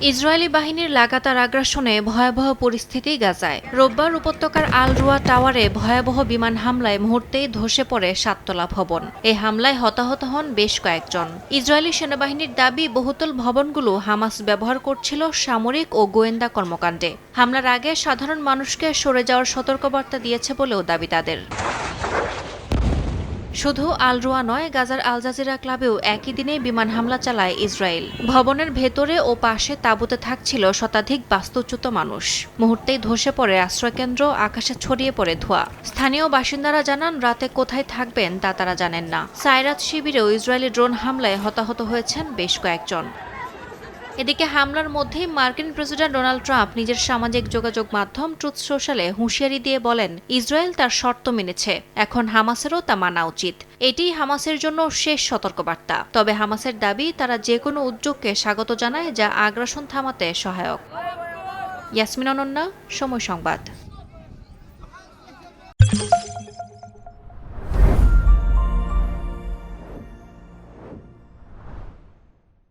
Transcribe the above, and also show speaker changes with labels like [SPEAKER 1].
[SPEAKER 1] Israeli বাহিনীর লাগাতার আগ্রাসনে ভয়াবহ পরিস্থিতি গাজায়। রোববার উপত্যকার আল রুয়া টাওয়ারে ভয়াবহ বিমান হামলায় মুহূর্তেই ধসে পড়ে 7তলা ভবন। এই হামলায় হতাহত হন বেশ কয়েকজন। ইসরায়েলি সেনাবাহিনীর দাবি, বহুতল ভবনগুলো হামাস ব্যবহার করছিল সামরিক ও গোয়েন্দা কর্মকাণ্ডে। হামলার আগে সাধারণ মানুষকে সরে যাওয়ার সতর্কবার্তা দিয়েছে বলেও দাবি তাদের। শুধু আল রুয়া নয়, গাজার আল জাজিরা ক্লাবেও একই দিনে বিমান হামলা চালায় ইসরায়েল। ভবনের ভেতরে ও পাশে তাঁবুতে থাকছিল শতাধিক বাস্তুচ্যুত মানুষ। মুহূর্তেই ধসে পড়ে আশ্রয়কেন্দ্র, আকাশে ছড়িয়ে পড়ে ধোঁয়া। স্থানীয় বাসিন্দারা জানান, রাতে কোথায় থাকবেন তা তারা জানেন না। সাইরাত শিবিরেও ইসরায়েলি ড্রোন হামলায় হতাহত হয়েছেন বেশ কয়েকজন। এদিকে হামলার মধ্যেই মার্কিন প্রেসিডেন্ট ডোনাল্ড ট্রাম্প নিজের সামাজিক যোগাযোগ মাধ্যম ট্রুথ সোশ্যালে হুঁশিয়ারি দিয়ে বলেন, ইসরায়েল তার শর্ত মেনেছে, এখন হামাসেরও তা মানা উচিত। এটিই হামাসের জন্য শেষ সতর্কবার্তা। তবে হামাসের দাবি, তারা যে কোনো উদ্যোগকে স্বাগত জানায় যা আগ্রাসন থামাতে সহায়ক। ইয়াসমিন অনন্যা, সময় সংবাদ।